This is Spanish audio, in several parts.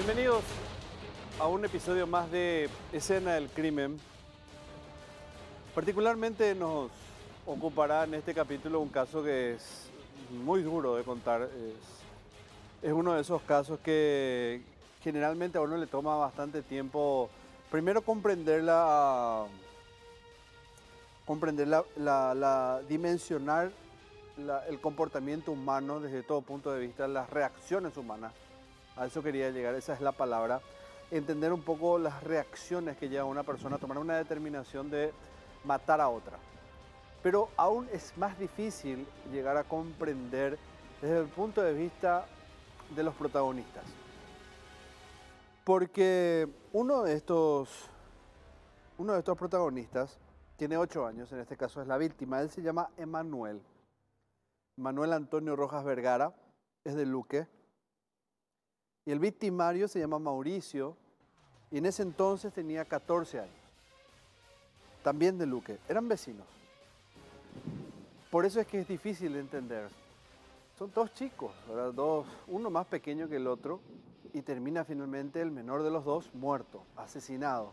Bienvenidos a un episodio más de Escena del Crimen. Particularmente nos ocupará en este capítulo un caso que es muy duro de contar. Es uno de esos casos que generalmente a uno le toma bastante tiempo, primero dimensionar el comportamiento humano desde todo punto de vista, las reacciones humanas. A eso quería llegar, esa es la palabra. Entender un poco las reacciones que lleva a una persona a tomar una determinación de matar a otra. Pero aún es más difícil llegar a comprender desde el punto de vista de los protagonistas. Porque uno de estos protagonistas tiene 8 años, en este caso es la víctima. Él se llama Emanuel. Manuel Antonio Rojas Vergara, es de Luque. Y el victimario se llama Mauricio, y en ese entonces tenía 14 años. También de Luque, eran vecinos. Por eso es que es difícil de entender. Son dos chicos, ¿verdad? Uno más pequeño que el otro, y termina finalmente el menor de los dos muerto, asesinado.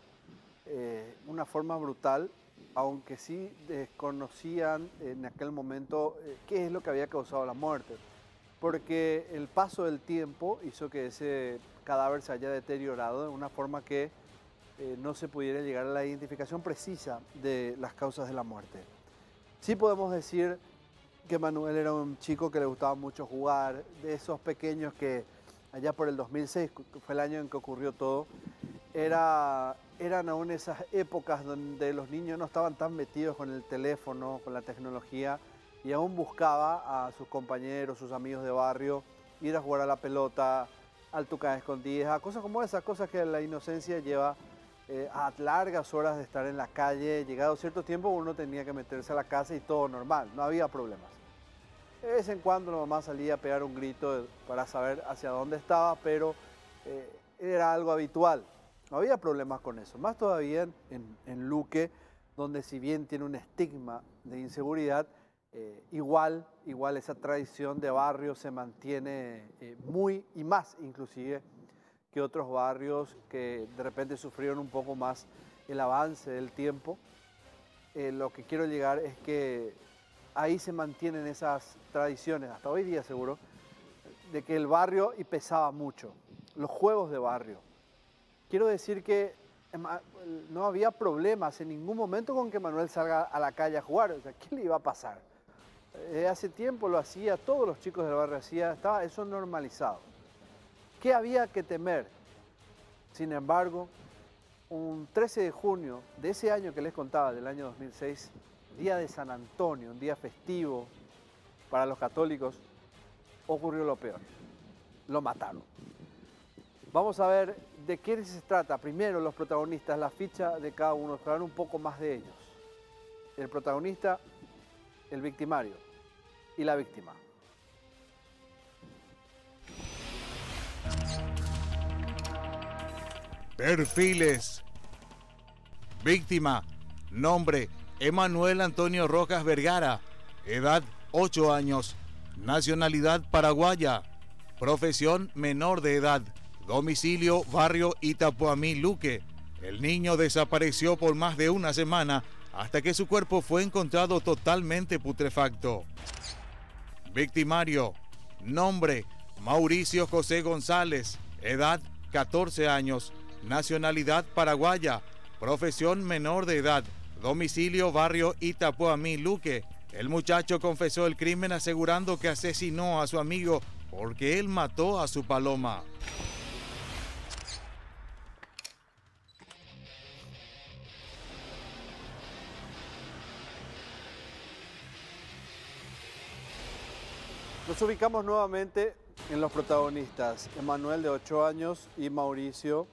Una forma brutal, aunque sí desconocían en aquel momento qué es lo que había causado la muerte. Porque el paso del tiempo hizo que ese cadáver se haya deteriorado de una forma que no se pudiera llegar a la identificación precisa de las causas de la muerte. Sí podemos decir que Manuel era un chico que le gustaba mucho jugar, de esos pequeños que allá por el 2006, que fue el año en que ocurrió todo, eran aún esas épocas donde los niños no estaban tan metidos con el teléfono, con la tecnología, y aún buscaba a sus compañeros, sus amigos de barrio, ir a jugar a la pelota, al tucán escondidas, a cosas como esas, cosas que la inocencia lleva a largas horas de estar en la calle. Llegado cierto tiempo uno tenía que meterse a la casa y todo normal, no había problemas. De vez en cuando la mamá salía a pegar un grito para saber hacia dónde estaba, pero era algo habitual. No había problemas con eso, más todavía en Luque, donde si bien tiene un estigma de inseguridad, igual esa tradición de barrio se mantiene muy y más inclusive que otros barrios que de repente sufrieron un poco más el avance del tiempo. Lo que quiero llegar es que ahí se mantienen esas tradiciones, hasta hoy día seguro, de que el barrio y pesaba mucho, los juegos de barrio. Quiero decir que no había problemas en ningún momento con que Manuel salga a la calle a jugar. O sea, ¿qué le iba a pasar? Hace tiempo lo hacía, todos los chicos del barrio estaba eso normalizado. ¿Qué había que temer? Sin embargo, un 13 de junio de ese año que les contaba, del año 2006, día de San Antonio, un día festivo para los católicos, ocurrió lo peor. Lo mataron. Vamos a ver de qué se trata. Primero, los protagonistas, la ficha de cada uno, hablar un poco más de ellos. El protagonista, el victimario y la víctima. Perfiles. Víctima. Nombre: Emanuel Antonio Rojas Vergara. Edad: 8 años. Nacionalidad: paraguaya. Profesión: menor de edad. Domicilio: barrio Itapuamí, Luque. El niño desapareció por más de una semana hasta que su cuerpo fue encontrado totalmente putrefacto. Victimario. Nombre: Mauricio José González. Edad: 14 años. Nacionalidad: paraguaya. Profesión: menor de edad. Domicilio: barrio Itapuamí, Luque. El muchacho confesó el crimen asegurando que asesinó a su amigo porque él mató a su paloma. Nos ubicamos nuevamente en los protagonistas, Emanuel de 8 años y Mauricio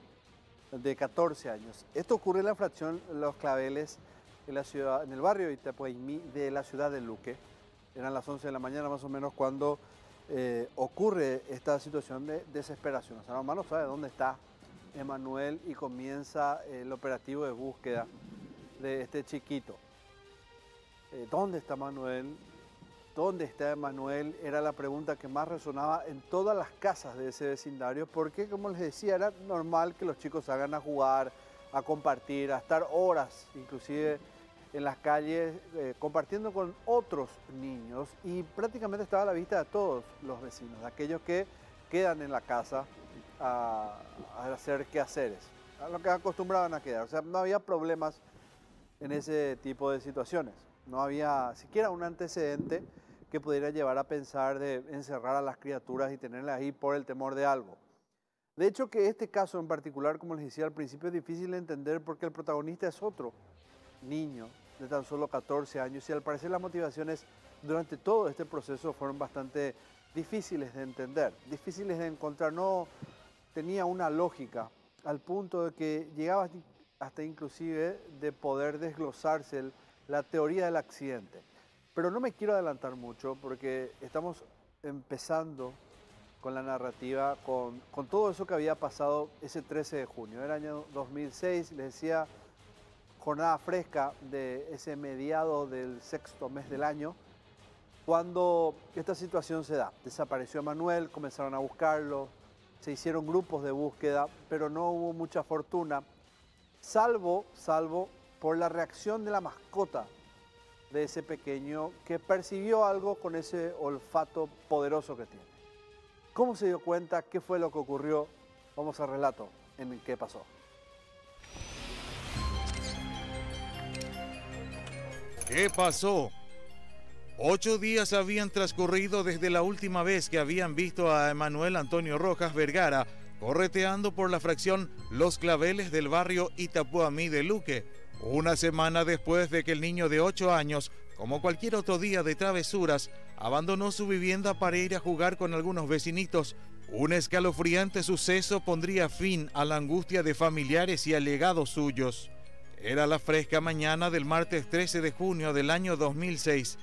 de 14 años. Esto ocurre en la fracción Los Claveles, en el barrio de Itapuamí de la ciudad de Luque. Eran las 11 de la mañana más o menos cuando ocurre esta situación de desesperación. O sea, la mamá no sabe dónde está Emanuel y comienza el operativo de búsqueda de este chiquito. ¿Dónde está Manuel? ¿dónde está Emanuel? Era la pregunta que más resonaba en todas las casas de ese vecindario, porque como les decía, era normal que los chicos salgan a jugar, a compartir, a estar horas, inclusive en las calles, compartiendo con otros niños, y prácticamente estaba a la vista de todos los vecinos, de aquellos que quedan en la casa a hacer quehaceres, a lo que acostumbraban a quedar. O sea, no había problemas en ese tipo de situaciones. No había siquiera un antecedente que pudiera llevar a pensar de encerrar a las criaturas y tenerlas ahí por el temor de algo. De hecho, que este caso en particular, como les decía al principio, es difícil de entender porque el protagonista es otro niño de tan solo 14 años y al parecer las motivaciones durante todo este proceso fueron bastante difíciles de entender, difíciles de encontrar. No tenía una lógica al punto de que llegaba hasta inclusive de poder desglosarse la teoría del accidente. Pero no me quiero adelantar mucho porque estamos empezando con la narrativa, con todo eso que había pasado ese 13 de junio del año 2006, les decía, jornada fresca de ese mediado del sexto mes del año, cuando esta situación se da. Desapareció Emanuel, comenzaron a buscarlo, se hicieron grupos de búsqueda, pero no hubo mucha fortuna, salvo por la reacción de la mascota de ese pequeño que percibió algo con ese olfato poderoso que tiene. ¿Cómo se dio cuenta? ¿Qué fue lo que ocurrió? Vamos al relato en qué pasó. ¿Qué pasó? 8 días habían transcurrido desde la última vez que habían visto a Emanuel Antonio Rojas Vergara correteando por la fracción Los Claveles del barrio Itapuamí de Luque. Una semana después de que el niño de 8 años, como cualquier otro día de travesuras, abandonó su vivienda para ir a jugar con algunos vecinitos, un escalofriante suceso pondría fin a la angustia de familiares y allegados suyos. Era la fresca mañana del martes 13 de junio del año 2006.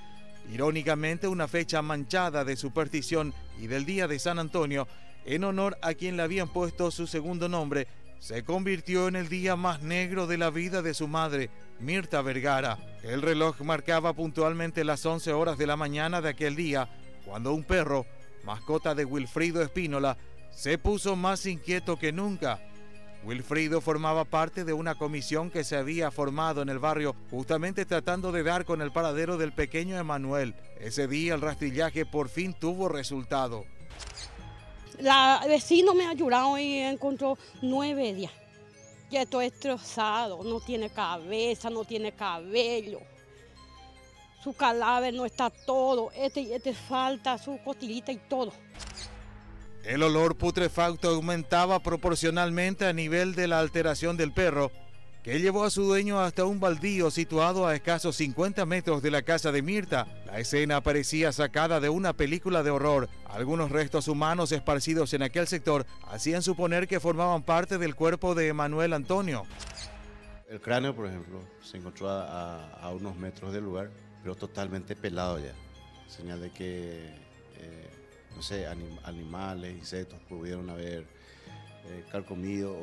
Irónicamente, una fecha manchada de superstición y del día de San Antonio, en honor a quien le habían puesto su segundo nombre, se convirtió en el día más negro de la vida de su madre, Mirta Vergara. El reloj marcaba puntualmente las 11 horas de la mañana de aquel día, cuando un perro, mascota de Wilfrido Espínola, se puso más inquieto que nunca. Wilfrido formaba parte de una comisión que se había formado en el barrio justamente tratando de dar con el paradero del pequeño Emanuel. Ese día el rastrillaje por fin tuvo resultado. La vecino me ha ayudado y encontró 9 días. Ya estoy destrozado, no tiene cabeza, no tiene cabello. Su cadáver no está todo, este falta su costilita y todo. El olor putrefacto aumentaba proporcionalmente a nivel de la alteración del perro, que llevó a su dueño hasta un baldío situado a escasos 50 metros de la casa de Mirta. La escena parecía sacada de una película de horror. Algunos restos humanos esparcidos en aquel sector hacían suponer que formaban parte del cuerpo de Emanuel Antonio. El cráneo, por ejemplo, se encontró a unos metros del lugar, pero totalmente pelado ya. Señal de que, no sé, animales, insectos pudieron haber carcomido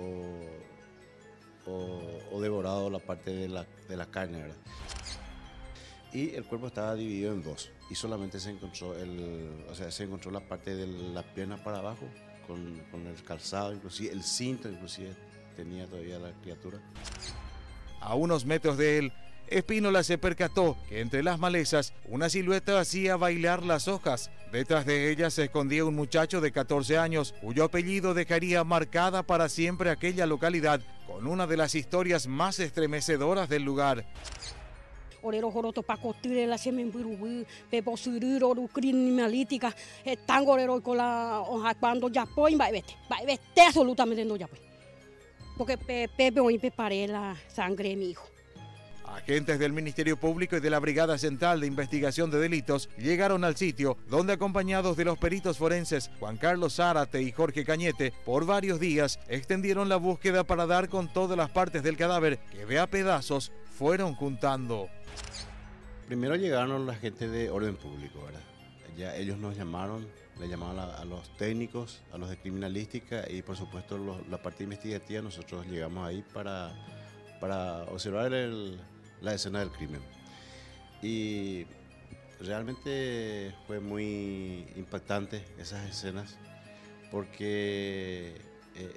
o devorado la parte de la carne, ¿verdad? Y el cuerpo estaba dividido en dos y solamente se encontró se encontró la parte de la pierna para abajo con el calzado, inclusive el cinto, inclusive tenía todavía la criatura. A unos metros de él, Espínola se percató que entre las malezas una silueta hacía bailar las hojas. Detrás de ella se escondía un muchacho de 14 años cuyo apellido dejaría marcada para siempre aquella localidad con una de las historias más estremecedoras del lugar. Orero joroto pacotire la semenburubú, peposururo, criminalítica, están orero con la cuando ya pues va a vete absolutamente no ya pues. Porque Pepe hoy preparé la sangre de mi hijo. Agentes del Ministerio Público y de la Brigada Central de Investigación de Delitos llegaron al sitio, donde acompañados de los peritos forenses Juan Carlos Zárate y Jorge Cañete, por varios días extendieron la búsqueda para dar con todas las partes del cadáver que de a pedazos fueron juntando. Primero llegaron la gente de orden público, ¿verdad? Ya ellos nos llamaron, le llamaron a los técnicos, a los de criminalística y por supuesto la parte investigativa. Nosotros llegamos ahí para observar la escena del crimen. Y Realmente fue muy impactante esas escenas porque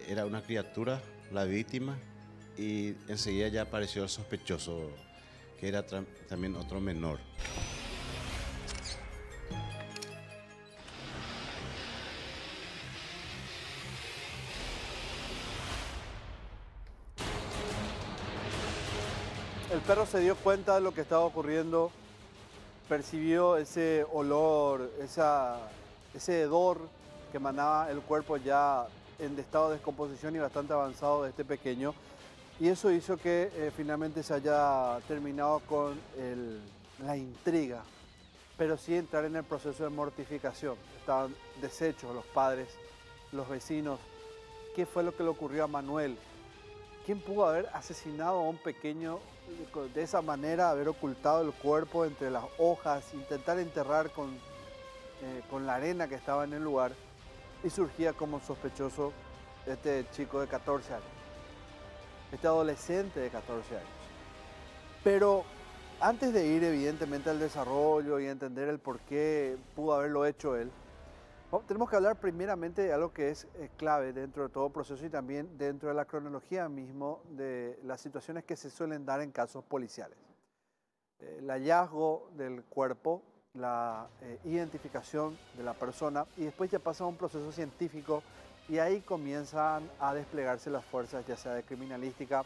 era una criatura, la víctima, y enseguida ya apareció el sospechoso, que era también otro menor. El perro se dio cuenta de lo que estaba ocurriendo, percibió ese olor, ese hedor que emanaba el cuerpo ya en estado de descomposición y bastante avanzado de este pequeño. Y eso hizo que finalmente se haya terminado con la intriga, pero sí entrar en el proceso de mortificación. Estaban deshechos los padres, los vecinos. ¿Qué fue lo que le ocurrió a Manuel? ¿Quién pudo haber asesinado a un pequeño de esa manera, haber ocultado el cuerpo entre las hojas, intentar enterrar con la arena que estaba en el lugar? Y surgía como sospechoso este chico de 14 años, este adolescente de 14 años. Pero antes de ir evidentemente al desarrollo y entender el por qué pudo haberlo hecho él, tenemos que hablar primeramente de algo que es clave dentro de todo proceso y también dentro de la cronología mismo de las situaciones que se suelen dar en casos policiales. El hallazgo del cuerpo, la identificación de la persona y después ya pasa a un proceso científico y ahí comienzan a desplegarse las fuerzas ya sea de criminalística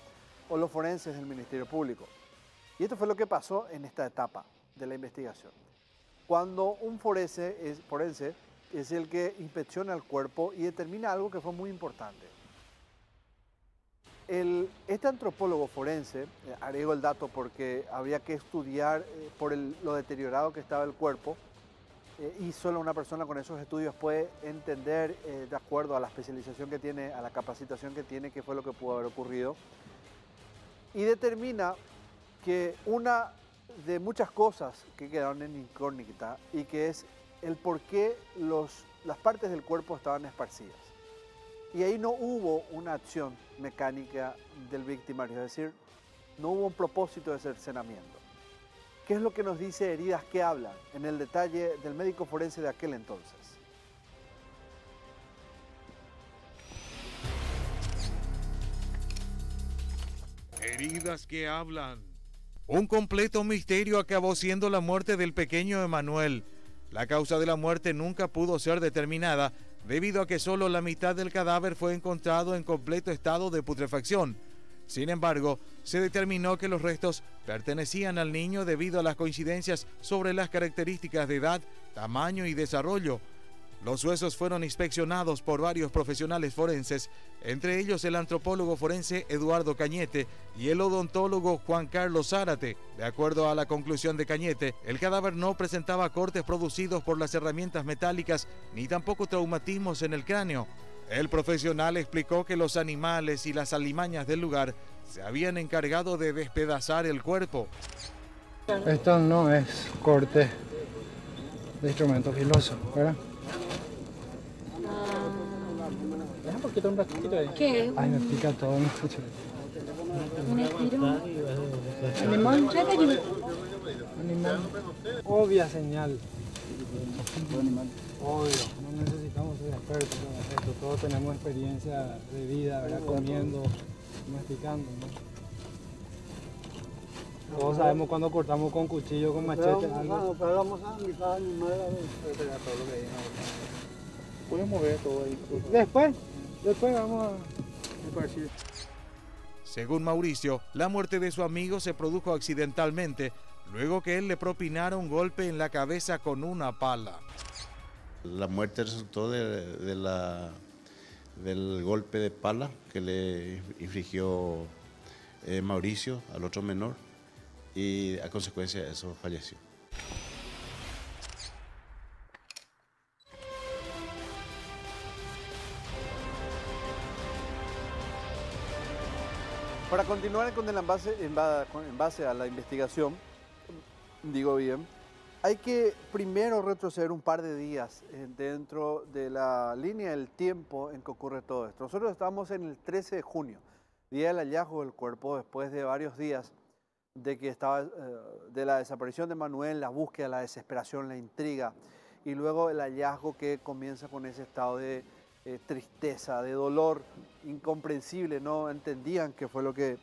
o los forenses del Ministerio Público. Y esto fue lo que pasó en esta etapa de la investigación. Cuando un forense es el que inspecciona el cuerpo y determina algo que fue muy importante. Este antropólogo forense, agrego el dato porque había que estudiar por lo deteriorado que estaba el cuerpo, y solo una persona con esos estudios puede entender, de acuerdo a la especialización que tiene, a la capacitación que tiene, qué fue lo que pudo haber ocurrido, y determina que una de muchas cosas que quedaron en incógnita y que es el por qué las partes del cuerpo estaban esparcidas. Y ahí no hubo una acción mecánica del victimario, es decir, no hubo un propósito de cercenamiento. ¿Qué es lo que nos dice Heridas que hablan en el detalle del médico forense de aquel entonces? Heridas que hablan. Un completo misterio acabó siendo la muerte del pequeño Emanuel. La causa de la muerte nunca pudo ser determinada debido a que solo la mitad del cadáver fue encontrado en completo estado de putrefacción. Sin embargo, se determinó que los restos pertenecían al niño debido a las coincidencias sobre las características de edad, tamaño y desarrollo. Los huesos fueron inspeccionados por varios profesionales forenses, entre ellos el antropólogo forense Eduardo Cañete y el odontólogo Juan Carlos Zárate. De acuerdo a la conclusión de Cañete, el cadáver no presentaba cortes producidos por las herramientas metálicas ni tampoco traumatismos en el cráneo. El profesional explicó que los animales y las alimañas del lugar se habían encargado de despedazar el cuerpo. Esto no es corte de instrumento filoso, ¿verdad? Deja un poquito, un ratito ahí. ¿Qué? Ay, me pica todo. ¿Un estiro? ¿Animal? Animal. Obvia señal. Obvio, no necesitamos ser expertos en esto. Todos tenemos experiencia de vida, ¿verdad? Comiendo, masticando, ¿no? Todos sabemos cuando cortamos con cuchillo, con machete, algo. Pero vamos a mitad animal a ver. Puedes mover todo ahí. Después vamos a esparcir. Según Mauricio, la muerte de su amigo se produjo accidentalmente, luego que él le propinara un golpe en la cabeza con una pala. La muerte resultó del golpe de pala que le infligió Mauricio al otro menor y a consecuencia de eso falleció. Para continuar con el en base a la investigación, digo bien, hay que primero retroceder un par de días dentro de la línea del tiempo en que ocurre todo esto. Nosotros estamos en el 13 de junio, día del hallazgo del cuerpo, después de varios días de que de la desaparición de Manuel, la búsqueda, la desesperación, la intriga, y luego el hallazgo que comienza con ese estado de tristeza, de dolor incomprensible. No entendían qué fue lo que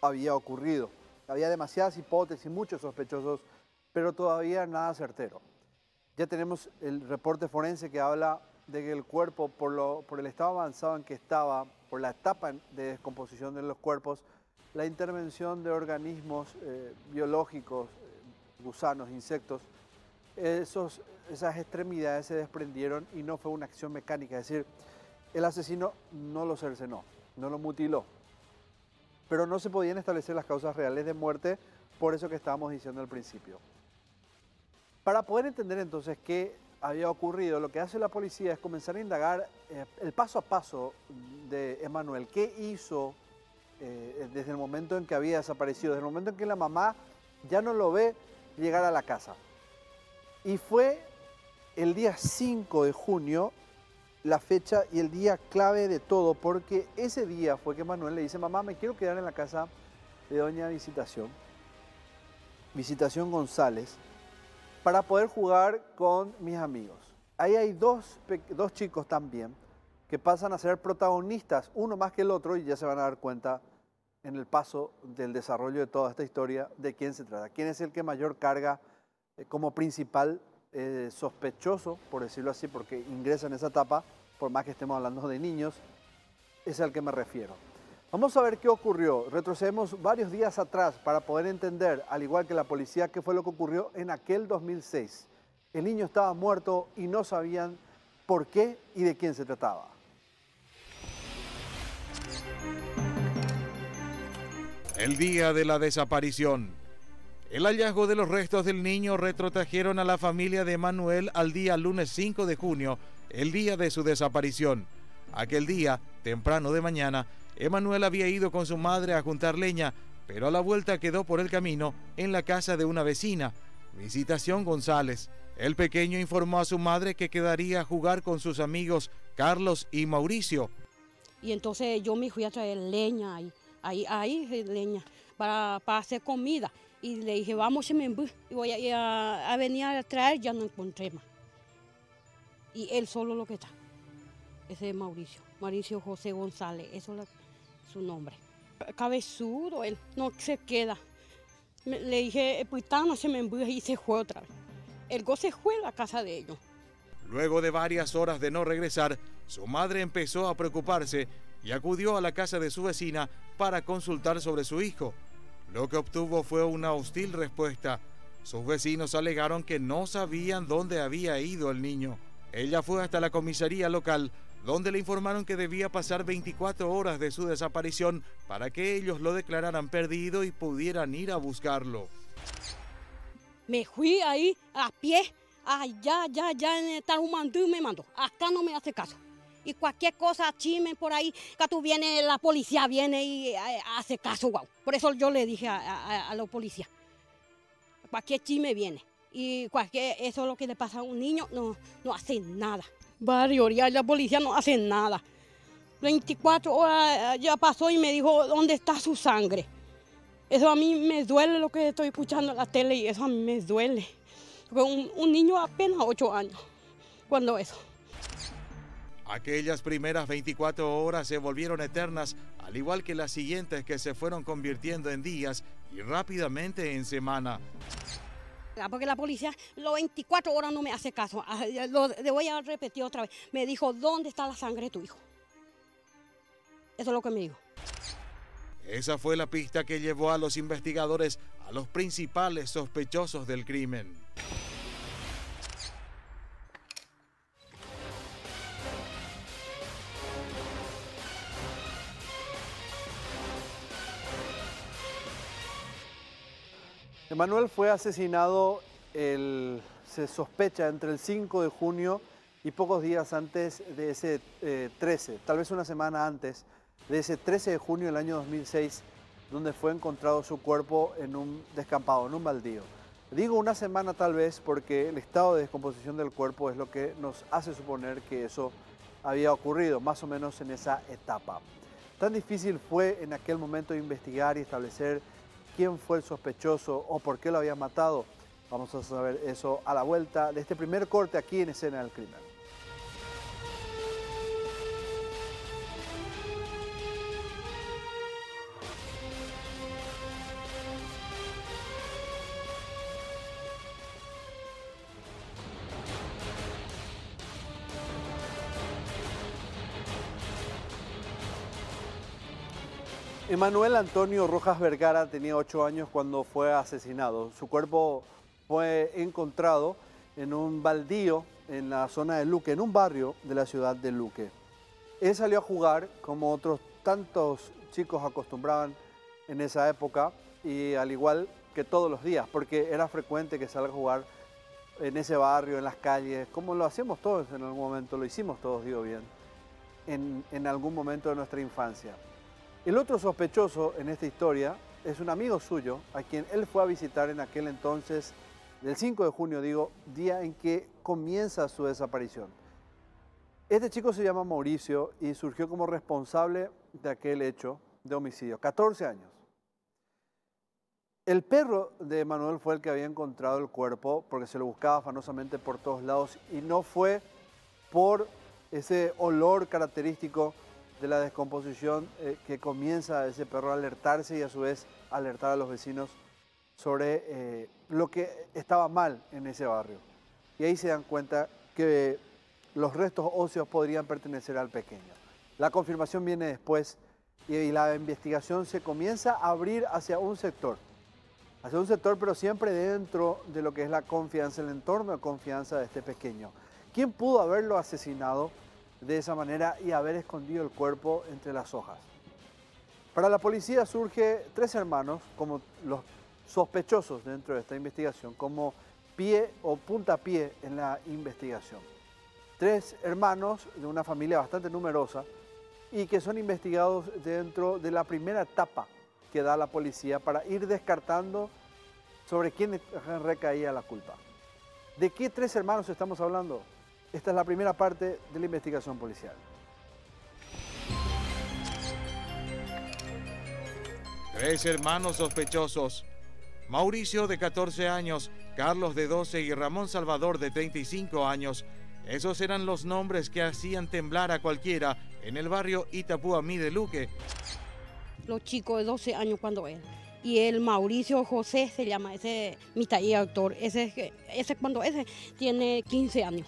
había ocurrido. Había demasiadas hipótesis, muchos sospechosos, pero todavía nada certero. Ya tenemos el reporte forense que habla de que el cuerpo, por el estado avanzado en que estaba, por la etapa de descomposición de los cuerpos, la intervención de organismos biológicos, gusanos, insectos, esas extremidades se desprendieron y no fue una acción mecánica. Es decir, el asesino no lo cercenó, no lo mutiló. Pero no se podían establecer las causas reales de muerte, por eso que estábamos diciendo al principio. Para poder entender entonces qué había ocurrido, lo que hace la policía es comenzar a indagar el paso a paso de Emanuel. ¿Qué hizo desde el momento en que había desaparecido, desde el momento en que la mamá ya no lo ve llegar a la casa? Y fue el día 5 de junio la fecha y el día clave de todo, porque ese día fue que Manuel le dice: mamá, me quiero quedar en la casa de doña Visitación González, para poder jugar con mis amigos. Ahí hay dos chicos también que pasan a ser protagonistas, uno más que el otro, y ya se van a dar cuenta en el paso del desarrollo de toda esta historia de quién se trata. ¿Quién es el que mayor carga como principal sospechoso, por decirlo así, porque ingresa en esa etapa, por más que estemos hablando de niños, es al que me refiero? Vamos a ver qué ocurrió. Retrocedemos varios días atrás para poder entender, al igual que la policía, qué fue lo que ocurrió en aquel 2006. El niño estaba muerto y no sabían por qué y de quién se trataba. El día de la desaparición. El hallazgo de los restos del niño retrotrajeron a la familia de Manuel al día lunes 5 de junio, el día de su desaparición. Aquel día, temprano de mañana, Emanuel había ido con su madre a juntar leña, pero a la vuelta quedó por el camino en la casa de una vecina, Visitación González. El pequeño informó a su madre que quedaría a jugar con sus amigos Carlos y Mauricio. Y entonces yo me fui a traer leña, leña, para hacer comida. Y le dije, vamos, y voy a venir a traer, ya no encontré más. Y él solo lo que está. Ese es Mauricio José González, eso es su nombre. Cabezudo, él no se queda. Le dije, pues no se me embuje y se fue otra vez. El go se fue a la casa de ellos. Luego de varias horas de no regresar, su madre empezó a preocuparse y acudió a la casa de su vecina para consultar sobre su hijo. Lo que obtuvo fue una hostil respuesta. Sus vecinos alegaron que no sabían dónde había ido el niño. Ella fue hasta la comisaría local, donde le informaron que debía pasar 24 horas de su desaparición para que ellos lo declararan perdido y pudieran ir a buscarlo. Me fui ahí a pie, allá en Tarumandú me mandó. Acá no me hace caso. Y cualquier cosa, chisme por ahí, que tú vienes, la policía viene y hace caso, wow. Por eso yo le dije a la policía, cualquier chisme viene. Y eso es lo que le pasa a un niño, no hace nada. Barrio, ya la policía no hace nada. 24 horas ya pasó y me dijo, ¿dónde está su sangre? Eso a mí me duele lo que estoy escuchando en la tele y eso a mí me duele. Porque un niño apenas 8 años, cuando eso. Aquellas primeras 24 horas se volvieron eternas, al igual que las siguientes que se fueron convirtiendo en días y rápidamente en semana. Porque la policía las 24 horas no me hace caso. Le voy a repetir otra vez. Me dijo, ¿dónde está la sangre de tu hijo? Eso es lo que me dijo. Esa fue la pista que llevó a los investigadores a los principales sospechosos del crimen. Emanuel fue asesinado, se sospecha, entre el 5 de junio y pocos días antes de ese 13, tal vez una semana antes de ese 13 de junio del año 2006, donde fue encontrado su cuerpo en un descampado, en un baldío. Digo una semana tal vez porque el estado de descomposición del cuerpo es lo que nos hace suponer que eso había ocurrido, más o menos en esa etapa. Tan difícil fue en aquel momento investigar y establecer quién fue el sospechoso o por qué lo había matado. Vamos a saber eso a la vuelta de este primer corte aquí en Escena del Crimen. Emanuel Antonio Rojas Vergara tenía 8 años cuando fue asesinado. Su cuerpo fue encontrado en un baldío en la zona de Luque, en un barrio de la ciudad de Luque. Él salió a jugar como otros tantos chicos acostumbraban en esa época y al igual que todos los días, porque era frecuente que salga a jugar en ese barrio, en las calles, como lo hacemos todos en algún momento, lo hicimos todos, digo bien, en algún momento de nuestra infancia. El otro sospechoso en esta historia es un amigo suyo, a quien él fue a visitar en aquel entonces, del 5 de junio, digo, día en que comienza su desaparición. Este chico se llama Mauricio y surgió como responsable de aquel hecho de homicidio, 14 años. El perro de Manuel fue el que había encontrado el cuerpo porque se lo buscaba afanosamente por todos lados y no fue por ese olor característico de la descomposición que comienza ese perro a alertarse y a su vez alertar a los vecinos sobre lo que estaba mal en ese barrio. Y ahí se dan cuenta que los restos óseos podrían pertenecer al pequeño. La confirmación viene después y la investigación se comienza a abrir hacia un sector pero siempre dentro de lo que es la confianza, el entorno de confianza de este pequeño. ¿Quién pudo haberlo asesinado de esa manera y haber escondido el cuerpo entre las hojas? Para la policía surge 3 hermanos como los sospechosos dentro de esta investigación, como pie o puntapié en la investigación. 3 hermanos de una familia bastante numerosa y que son investigados dentro de la primera etapa que da la policía para ir descartando sobre quién recaía la culpa. ¿De qué 3 hermanos estamos hablando? Esta es la primera parte de la investigación policial. Tres hermanos sospechosos. Mauricio, de 14 años, Carlos, de 12 y Ramón Salvador, de 35 años. Esos eran los nombres que hacían temblar a cualquiera en el barrio Itapuamí de Luque. Los chicos de 12 años cuando era. Y el Mauricio José se llama, ese mi taller autor, ese tiene 15 años.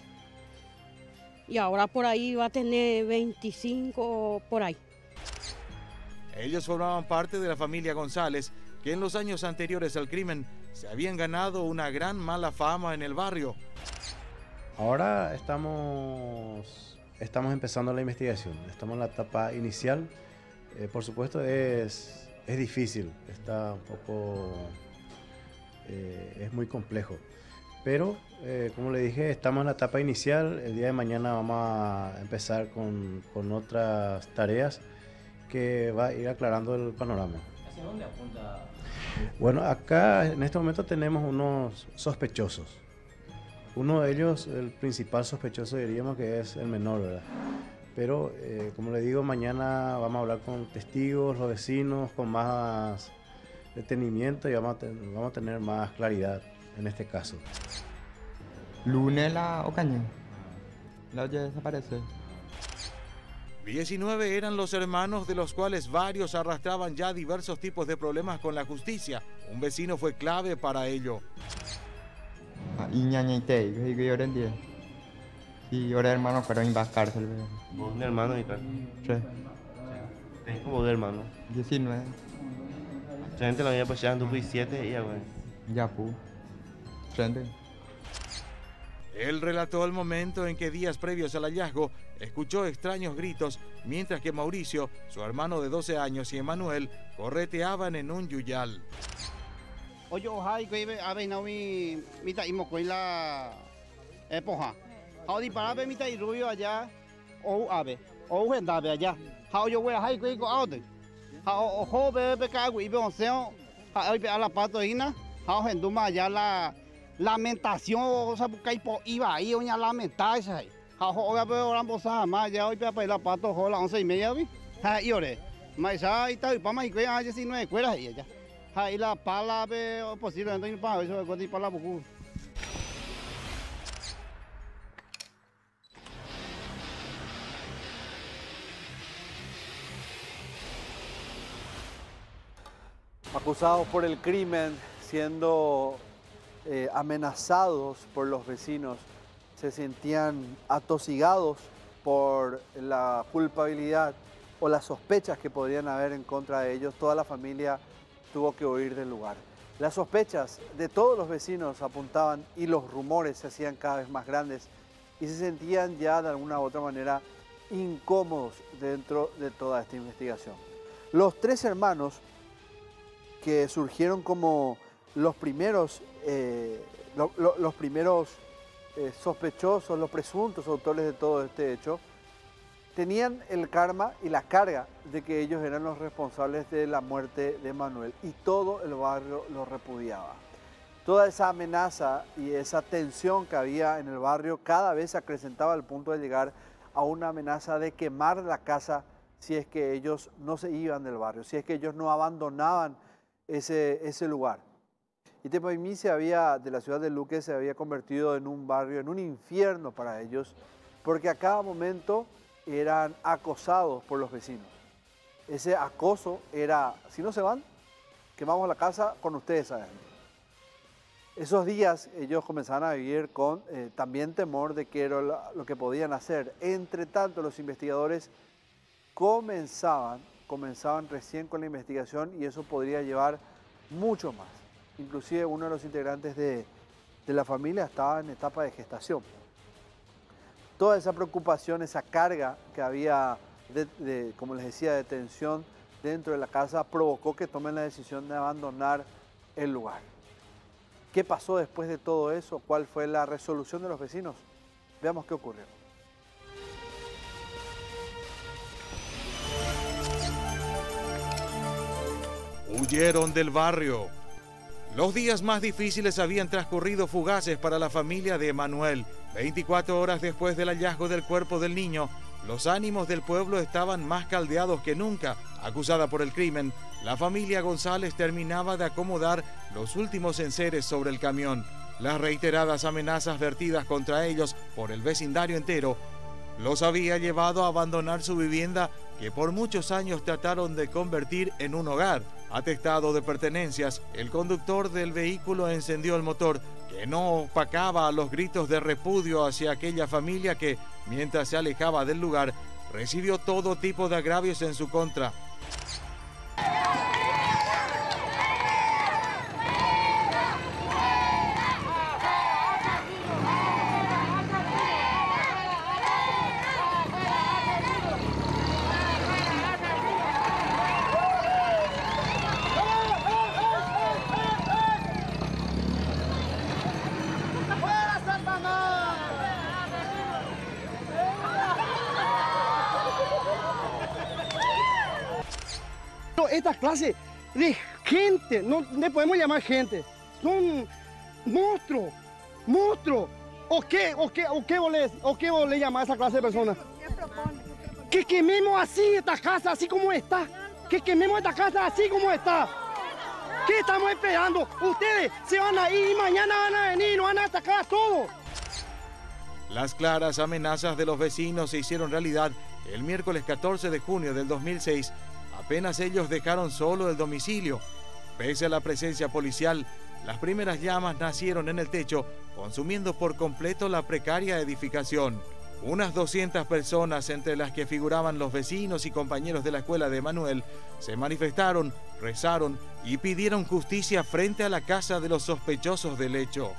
Y ahora por ahí va a tener 25 por ahí. Ellos formaban parte de la familia González, que en los años anteriores al crimen se habían ganado una gran mala fama en el barrio. Ahora estamos empezando la investigación, estamos en la etapa inicial. Por supuesto es difícil, está un poco, es muy complejo. Pero, como le dije, estamos en la etapa inicial. El día de mañana vamos a empezar con otras tareas que va a ir aclarando el panorama. ¿Hacia dónde apunta? Bueno, acá en este momento tenemos unos sospechosos. Uno de ellos, el principal sospechoso, diríamos que es el menor, ¿verdad? Pero, como le digo, mañana vamos a hablar con testigos, los vecinos, con más detenimiento y vamos a tener más claridad en este caso. Lunes la Ocaña. La oye desaparece. 19 eran los hermanos, de los cuales varios arrastraban ya diversos tipos de problemas con la justicia. Un vecino fue clave para ello. Y ahora hermano, pero en la cárcel. ¿Vos un hermano y tal? Sí. ¿Tenés como de hermano? 19. Mucha gente la había pasado en 2007 y ya, güey. Ya, pu. 30. Él relató el momento en que días previos al hallazgo escuchó extraños gritos, mientras que Mauricio, su hermano de 12 años, y Emanuel correteaban en un yuyal. Oye, ojalá que a ver, no mi taímos con la epoja. How disparaba mi taí rubio allá, o ave, o vendaba allá. How yo voy a hay que go out. How ojo bebe cago y veo seo. How a la patoina, how venduma allá la lamentación, o sea, porque iba ahí una lamentarse. How hoy veo la bolsa más ya hoy para la pato hola 11:30 vi. Ha y ore. Mas ahí está y para más que hay 19 escuelas y allá. Ahí la pala, posiblemente no para eso, cuando pala poco. Acusados por el crimen, siendo amenazados por los vecinos, se sentían atosigados por la culpabilidad o las sospechas que podrían haber en contra de ellos. Toda la familia tuvo que huir del lugar. Las sospechas de todos los vecinos apuntaban y los rumores se hacían cada vez más grandes y se sentían ya de alguna u otra manera incómodos dentro de toda esta investigación. Los tres hermanos que surgieron como los primeros, sospechosos, los presuntos autores de todo este hecho, tenían el karma y la carga de que ellos eran los responsables de la muerte de Manuel y todo el barrio lo repudiaba. Toda esa amenaza y esa tensión que había en el barrio cada vez se acrecentaba al punto de llegar a una amenaza de quemar la casa si es que ellos no se iban del barrio, si es que ellos no abandonaban ese lugar. Itepeimi de la ciudad de Luque se había convertido en un barrio, en un infierno para ellos, porque a cada momento eran acosados por los vecinos. Ese acoso era, si no se van, quemamos la casa con ustedes adentro. Esos días ellos comenzaron a vivir con también temor de qué era lo que podían hacer. Entre tanto, los investigadores comenzaban recién con la investigación y eso podría llevar mucho más. Inclusive uno de los integrantes de la familia estaba en etapa de gestación. Toda esa preocupación, esa carga que había, como les decía, de tensión dentro de la casa, provocó que tomen la decisión de abandonar el lugar. ¿Qué pasó después de todo eso? ¿Cuál fue la resolución de los vecinos? Veamos qué ocurrió. Huyeron del barrio. Los días más difíciles habían transcurrido fugaces para la familia de Manuel. 24 horas después del hallazgo del cuerpo del niño, los ánimos del pueblo estaban más caldeados que nunca. Acusada por el crimen, la familia González terminaba de acomodar los últimos enseres sobre el camión. Las reiteradas amenazas vertidas contra ellos por el vecindario entero los había llevado a abandonar su vivienda, que por muchos años trataron de convertir en un hogar. Atestado de pertenencias, el conductor del vehículo encendió el motor, que no opacaba a los gritos de repudio hacia aquella familia que, mientras se alejaba del lugar, recibió todo tipo de agravios en su contra. Esta clase de gente, no le podemos llamar gente, son monstruos, monstruos. ¿O qué vos le llamás a esa clase de personas? Que quememos así esta casa, así como está. Que quememos esta casa así como está. ¿Qué estamos esperando? Ustedes se van a ir y mañana van a venir y nos van a atacar todo. Las claras amenazas de los vecinos se hicieron realidad el miércoles 14 de junio del 2006. Apenas ellos dejaron solo el domicilio. Pese a la presencia policial, las primeras llamas nacieron en el techo, consumiendo por completo la precaria edificación. Unas 200 personas, entre las que figuraban los vecinos y compañeros de la escuela de Manuel, se manifestaron, rezaron y pidieron justicia frente a la casa de los sospechosos del hecho.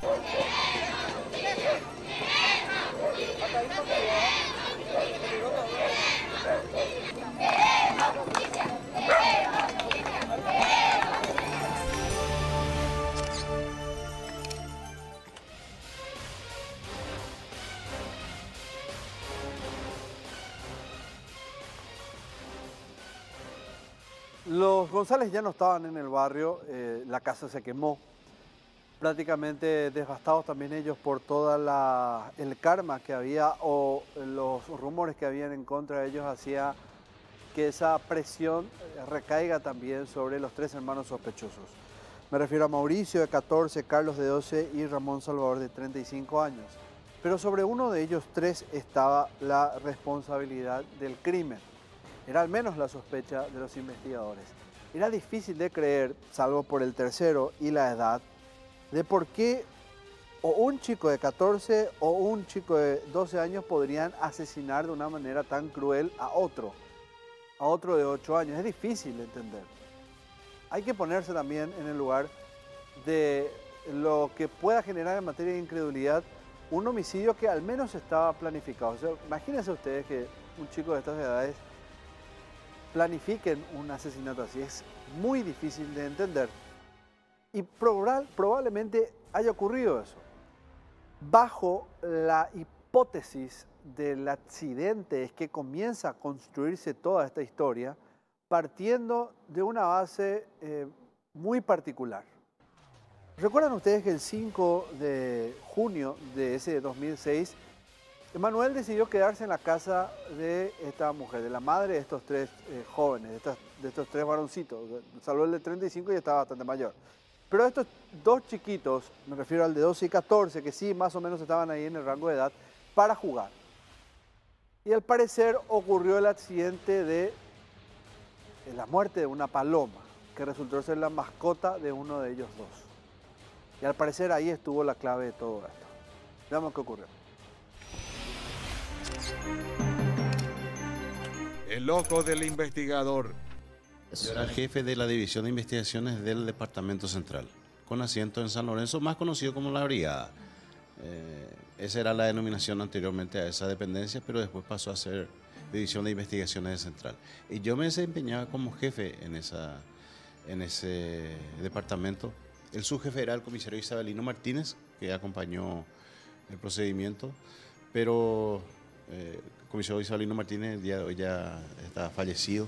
Los González ya no estaban en el barrio, la casa se quemó, prácticamente devastados también ellos por todo el karma que había o los rumores que habían en contra de ellos hacía que esa presión recaiga también sobre los 3 hermanos sospechosos. Me refiero a Mauricio de 14, Carlos de 12 y Ramón Salvador de 35 años. Pero sobre uno de ellos 3 estaba la responsabilidad del crimen. Era al menos la sospecha de los investigadores. Era difícil de creer, salvo por el tercero y la edad, de por qué o un chico de 14 o un chico de 12 años podrían asesinar de una manera tan cruel a otro de 8 años. Es difícil de entender. Hay que ponerse también en el lugar de lo que pueda generar en materia de incredulidad un homicidio que al menos estaba planificado. O sea, imagínense ustedes que un chico de estas edades planifiquen un asesinato así. Es muy difícil de entender. Y probablemente haya ocurrido eso. Bajo la hipótesis del accidente es que comienza a construirse toda esta historia partiendo de una base muy particular. ¿Recuerdan ustedes que el 5 de junio de ese 2006, Emanuel decidió quedarse en la casa de esta mujer, de la madre de estos 3 jóvenes, de estos 3 varoncitos? Salvo el de 35 y estaba bastante mayor. Pero estos 2 chiquitos, me refiero al de 12 y 14, que sí más o menos estaban ahí en el rango de edad, para jugar. Y al parecer ocurrió el accidente de la muerte de una paloma, que resultó ser la mascota de uno de ellos 2. Y al parecer ahí estuvo la clave de todo esto. Veamos qué ocurrió. El ojo del investigador. Yo era el jefe de la División de Investigaciones del Departamento Central, con asiento en San Lorenzo, más conocido como la Brigada. Esa era la denominación anteriormente a esa dependencia, pero después pasó a ser División de Investigaciones de Central. Y yo me desempeñaba como jefe en ese departamento. El subjefe era el comisario Isabelino Martínez, que acompañó el procedimiento, pero el comisario Isabelino Martínez el día de hoy ya está fallecido.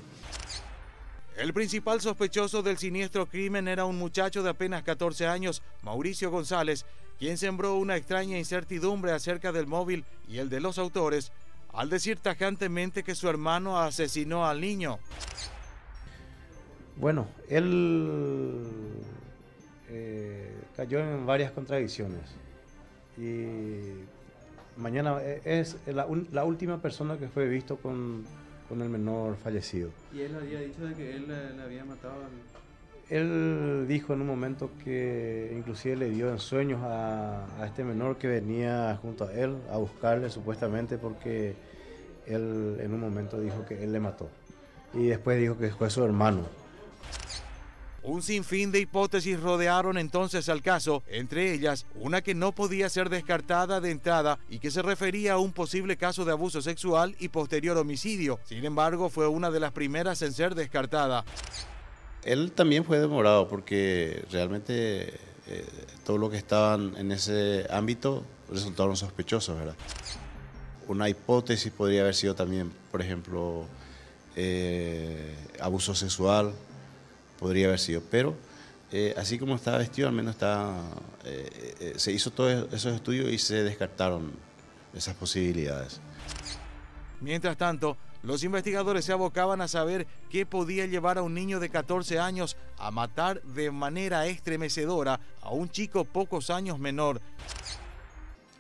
El principal sospechoso del siniestro crimen era un muchacho de apenas 14 años, Mauricio González, quien sembró una extraña incertidumbre acerca del móvil y el de los autores, al decir tajantemente que su hermano asesinó al niño. Bueno, él cayó en varias contradicciones y mañana es la última persona que fue visto con el menor fallecido. ¿Y él había dicho de que él le había matado al...? Él dijo en un momento que inclusive le dio en sueños a este menor que venía junto a él a buscarle supuestamente porque él en un momento dijo que él le mató y después dijo que fue su hermano. Un sinfín de hipótesis rodearon entonces al caso, entre ellas una que no podía ser descartada de entrada y que se refería a un posible caso de abuso sexual y posterior homicidio. Sin embargo, fue una de las primeras en ser descartada. Él también fue demorado porque realmente todo lo que estaban en ese ámbito resultaron sospechosos, ¿verdad? Una hipótesis podría haber sido también, por ejemplo, abuso sexual. Podría haber sido, pero así como estaba vestido, al menos se hizo todos esos estudios y se descartaron esas posibilidades. Mientras tanto, los investigadores se abocaban a saber qué podía llevar a un niño de 14 años a matar de manera estremecedora a un chico pocos años menor.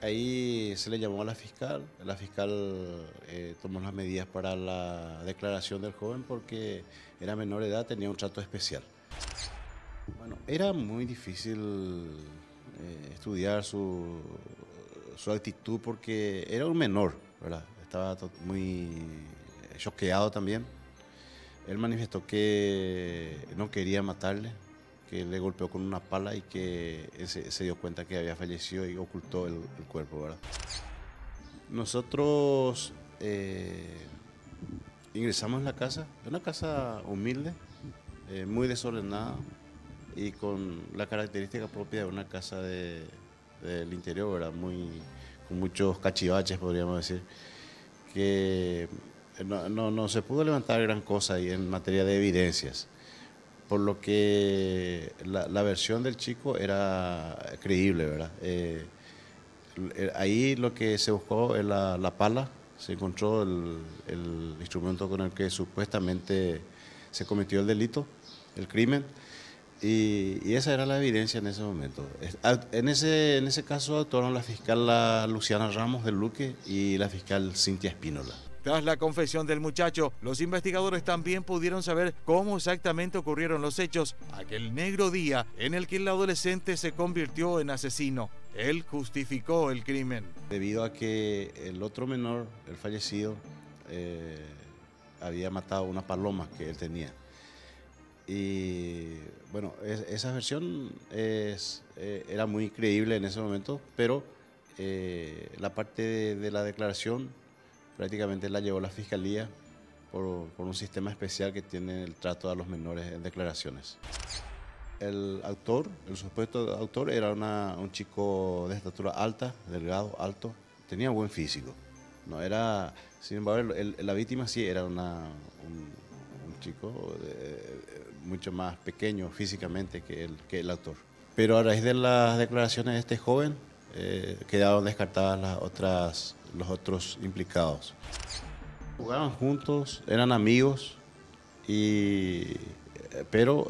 Ahí se le llamó a la fiscal tomó las medidas para la declaración del joven porque era menor de edad, tenía un trato especial. Bueno, era muy difícil estudiar su actitud porque era un menor, ¿verdad? Estaba muy choqueado también. Él manifestó que no quería matarle, que le golpeó con una pala y que se dio cuenta que había fallecido y ocultó el cuerpo, ¿verdad? Nosotros ingresamos en la casa, una casa humilde, muy desordenada y con la característica propia de una casa del interior, ¿verdad? Con muchos cachivaches, podríamos decir, que no se pudo levantar gran cosa ahí en materia de evidencias. Por lo que la versión del chico era creíble, ¿verdad? Ahí lo que se buscó es la pala, se encontró el instrumento con el que supuestamente se cometió el delito, el crimen, y esa era la evidencia en ese momento. En ese caso actuaron la fiscal Luciana Ramos del Luque y la fiscal Cintia Espínola. Tras la confesión del muchacho, los investigadores también pudieron saber cómo exactamente ocurrieron los hechos aquel negro día en el que el adolescente se convirtió en asesino. Él justificó el crimen. Debido a que el otro menor, el fallecido, había matado una paloma que él tenía. Y bueno, esa versión era muy creíble en ese momento, pero la parte de la declaración prácticamente la llevó la fiscalía por un sistema especial que tiene el trato a los menores en declaraciones. El supuesto autor, era un chico de estatura alta, delgado, alto, tenía buen físico. No era, sin embargo, la víctima sí era un chico mucho más pequeño físicamente que el autor. Pero a raíz de las declaraciones de este joven, quedaron descartadas los otros implicados. Jugaban juntos, eran amigos, pero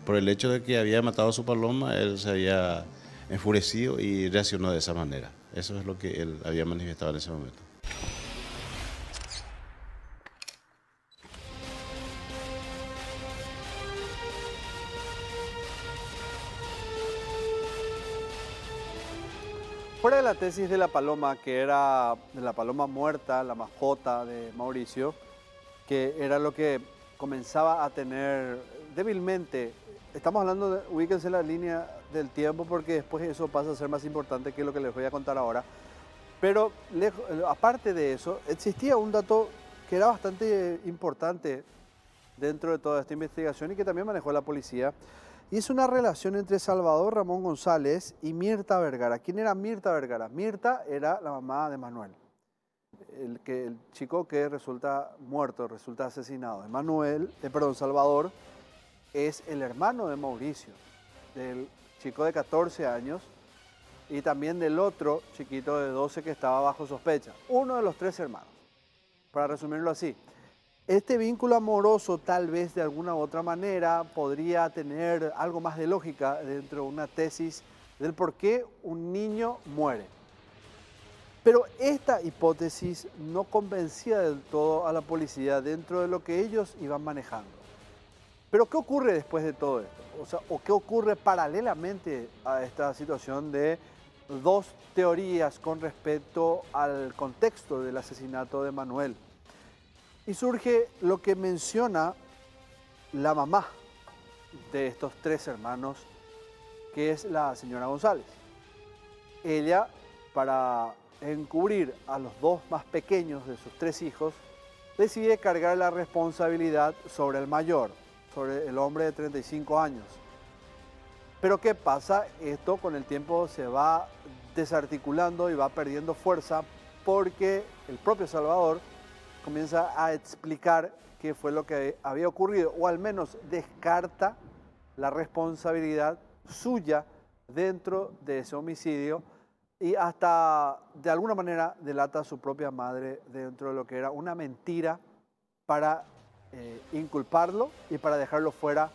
por el hecho de que había matado a su paloma, él se había enfurecido y reaccionó de esa manera. Eso es lo que él había manifestado en ese momento. Fuera de la tesis de la paloma, que era de la paloma muerta, la mascota de Mauricio, que era lo que comenzaba a tener débilmente, estamos hablando ubíquense en la línea del tiempo porque después eso pasa a ser más importante que lo que les voy a contar ahora, pero aparte de eso, existía un dato que era bastante importante dentro de toda esta investigación y que también manejó la policía, y es una relación entre Salvador Ramón González y Mirta Vergara. ¿Quién era Mirta Vergara? Mirta era la mamá de Manuel, el chico que resulta muerto, resulta asesinado. Salvador es el hermano de Mauricio, del chico de 14 años y también del otro chiquito de 12 que estaba bajo sospecha. Uno de los 3 hermanos, para resumirlo así. Este vínculo amoroso tal vez de alguna u otra manera podría tener algo más de lógica dentro de una tesis del por qué un niño muere. Pero esta hipótesis no convencía del todo a la policía dentro de lo que ellos iban manejando. Pero ¿qué ocurre después de todo esto? ¿O qué ocurre paralelamente a esta situación de 2 teorías con respecto al contexto del asesinato de Manuel? Y surge lo que menciona la mamá de estos 3 hermanos, que es la señora González. Ella, para encubrir a los 2 más pequeños de sus 3 hijos, decide cargar la responsabilidad sobre el mayor, sobre el hombre de 35 años. Pero ¿qué pasa? Esto con el tiempo se va desarticulando y va perdiendo fuerza porque el propio Salvador comienza a explicar qué fue lo que había ocurrido, o al menos descarta la responsabilidad suya dentro de ese homicidio y hasta de alguna manera delata a su propia madre dentro de lo que era una mentira para inculparlo y para dejarlo fuera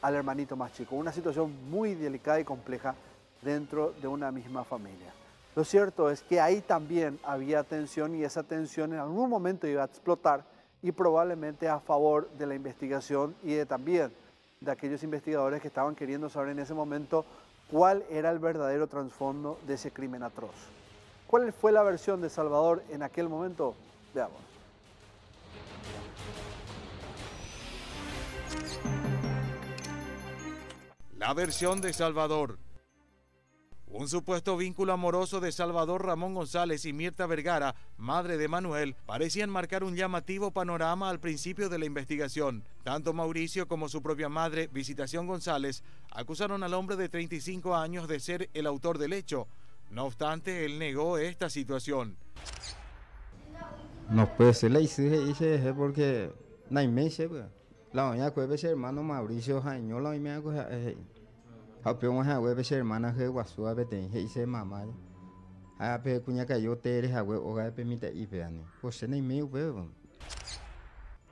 al hermanito más chico. Una situación muy delicada y compleja dentro de una misma familia. Lo cierto es que ahí también había tensión y esa tensión en algún momento iba a explotar y probablemente a favor de la investigación y también de aquellos investigadores que estaban queriendo saber en ese momento cuál era el verdadero trasfondo de ese crimen atroz. ¿Cuál fue la versión de Salvador en aquel momento? Veamos. La versión de Salvador. Un supuesto vínculo amoroso de Salvador Ramón González y Mirta Vergara, madre de Manuel, parecían marcar un llamativo panorama al principio de la investigación. Tanto Mauricio como su propia madre, Visitación González, acusaron al hombre de 35 años de ser el autor del hecho. No obstante, él negó esta situación. No puede ser, le hice porque no hay meses, la mañana que ser hermano Mauricio Jaño, la mañana que hermana que guasúa beten hice mamá a pe cuña cayó teres a huevo oga permite y peane pues en medio huevo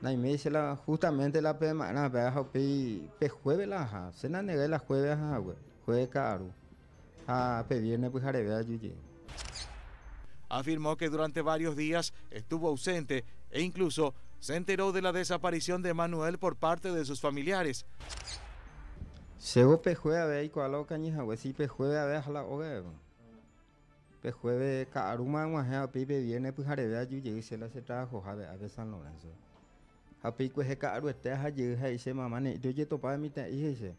na se la justamente la pe mana pe jueves la ha se na negué la jueves a huevo jueves caro a pe viernes pues jarebe yuye. Afirmó que durante varios días estuvo ausente e incluso se enteró de la desaparición de Emanuel por parte de sus familiares. Sego pe jueves a ver y cuál lo cañija huevo si pe jueves a ver a la hoga pe jueves caruma más pe viernes pues jarebe yuye se la se trabajo a ver San Lorenzo. Happy pues caro este ha llegado y se mamá ne yo ye topa mi te ese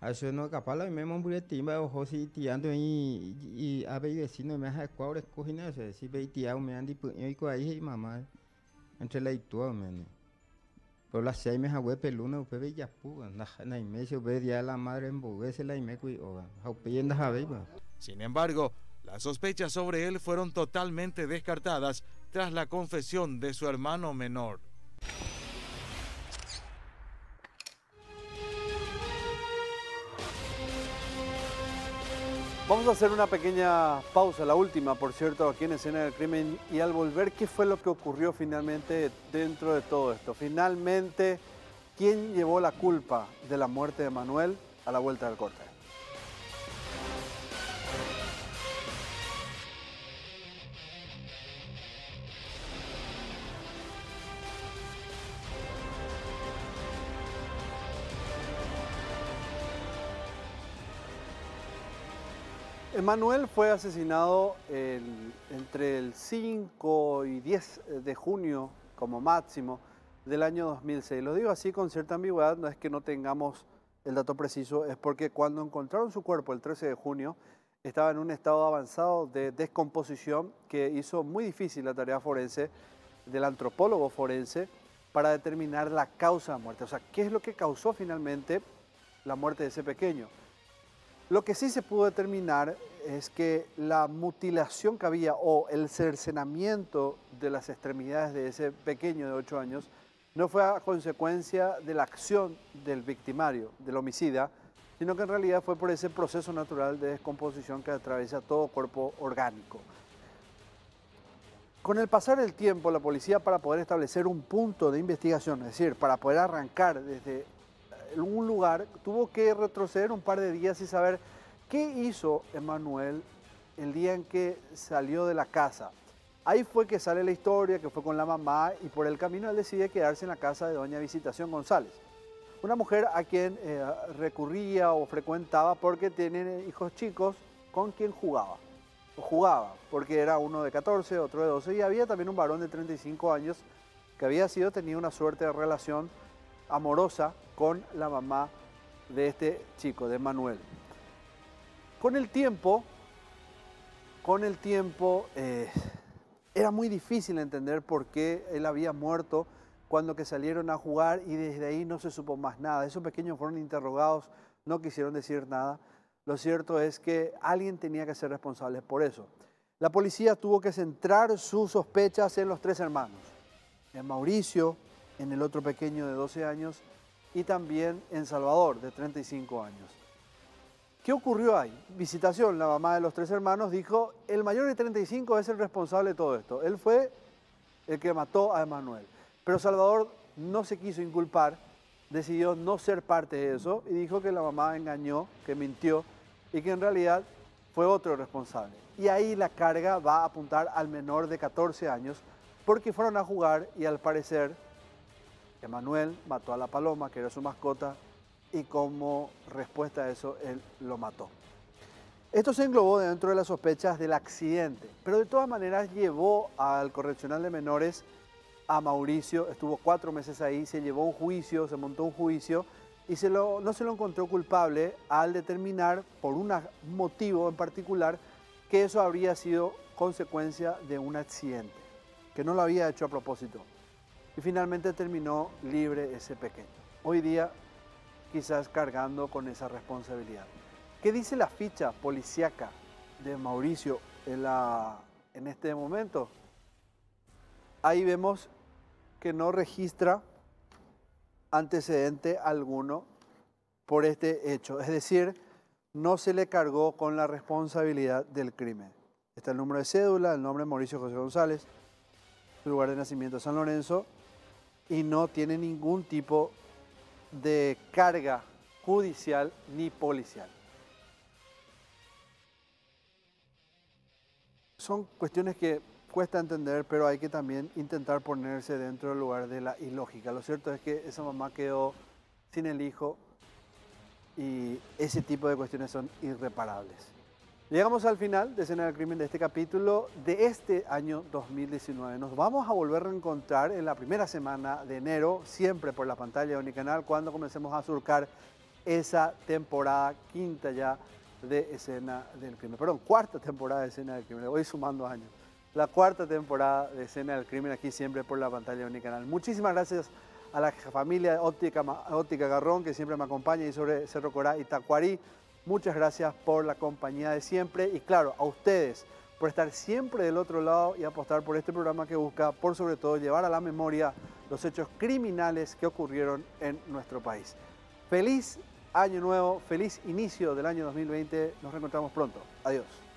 a eso no capaz la me mambre timba ojo si tiando y a ver vecino me ha cuadro escogina ese si ve tía me andi y con ahí mamá entre la y tú men por las 6 me ha web peluna pe ya pu na me se ve día la madre en bogue la y me cui o ha pienda a ver. Sin embargo, las sospechas sobre él fueron totalmente descartadas tras la confesión de su hermano menor. Vamos a hacer una pequeña pausa, la última, por cierto, aquí en Escena del Crimen, y al volver, ¿qué fue lo que ocurrió finalmente dentro de todo esto? Finalmente, ¿quién llevó la culpa de la muerte de Manuel? A la vuelta del corte. Emanuel fue asesinado entre el 5 y 10 de junio, como máximo, del año 2006. Lo digo así con cierta ambigüedad, no es que no tengamos el dato preciso, es porque cuando encontraron su cuerpo el 13 de junio, estaba en un estado avanzado de descomposición que hizo muy difícil la tarea forense del antropólogo forense para determinar la causa de muerte. O sea, ¿qué es lo que causó finalmente la muerte de ese pequeño? Lo que sí se pudo determinar es que la mutilación que había o el cercenamiento de las extremidades de ese pequeño de 8 años no fue a consecuencia de la acción del victimario, del homicida, sino que en realidad fue por ese proceso natural de descomposición que atraviesa todo cuerpo orgánico. Con el pasar del tiempo, la policía, para poder establecer un punto de investigación, es decir, para poder arrancar desde un lugar, tuvo que retroceder un par de días y saber qué hizo Emanuel el día en que salió de la casa. Ahí fue que sale la historia, que fue con la mamá, y por el camino él decide quedarse en la casa de doña Visitación González, una mujer a quien recurría o frecuentaba porque tiene hijos chicos con quien jugaba, porque era uno de 14, otro de 12, y había también un varón de 35 años que había tenido una suerte de relación amorosa con la mamá de este chico, de Manuel. Con el tiempo, era muy difícil entender por qué él había muerto cuando que salieron a jugar y desde ahí no se supo más nada. Esos pequeños fueron interrogados, no quisieron decir nada. Lo cierto es que alguien tenía que ser responsable por eso. La policía tuvo que centrar sus sospechas en los 3 hermanos, en Mauricio, en el otro pequeño de 12 años y también en Salvador, de 35 años. ¿Qué ocurrió ahí? Visitación, la mamá de los 3 hermanos, dijo, el mayor de 35 es el responsable de todo esto. Él fue el que mató a Emanuel. Pero Salvador no se quiso inculpar, decidió no ser parte de eso y dijo que la mamá engañó, que mintió y que en realidad fue otro responsable. Y ahí la carga va a apuntar al menor de 14 años porque fueron a jugar y al parecer Emanuel mató a la paloma, que era su mascota, y como respuesta a eso, él lo mató. Esto se englobó dentro de las sospechas del accidente, pero de todas maneras llevó al correccional de menores a Mauricio, estuvo 4 meses ahí, se llevó un juicio, se montó un juicio y no se lo encontró culpable al determinar por un motivo en particular que eso habría sido consecuencia de un accidente, que no lo había hecho a propósito. Y finalmente terminó libre ese pequeño. Hoy día quizás cargando con esa responsabilidad. ¿Qué dice la ficha policíaca de Mauricio en este momento? Ahí vemos que no registra antecedente alguno por este hecho. Es decir, no se le cargó con la responsabilidad del crimen. Está el número de cédula, el nombre Mauricio José González, su lugar de nacimiento San Lorenzo, y no tiene ningún tipo de carga judicial ni policial. Son cuestiones que cuesta entender, pero hay que también intentar ponerse dentro del lugar de la ilógica. Lo cierto es que esa mamá quedó sin el hijo y ese tipo de cuestiones son irreparables. Llegamos al final de Escena del Crimen de este capítulo de este año 2019. Nos vamos a volver a encontrar en la primera semana de enero, siempre por la pantalla de Unicanal, cuando comencemos a surcar esa temporada quinta ya de Escena del Crimen. Perdón, cuarta temporada de Escena del Crimen. Voy sumando años. La cuarta temporada de Escena del Crimen aquí siempre por la pantalla de Unicanal. Muchísimas gracias a la familia de Óptica Garrón que siempre me acompaña y sobre Cerro Corá y Tacuarí. Muchas gracias por la compañía de siempre y claro, a ustedes por estar siempre del otro lado y apostar por este programa que busca, por sobre todo, llevar a la memoria los hechos criminales que ocurrieron en nuestro país. Feliz año nuevo, feliz inicio del año 2020. Nos reencontramos pronto. Adiós.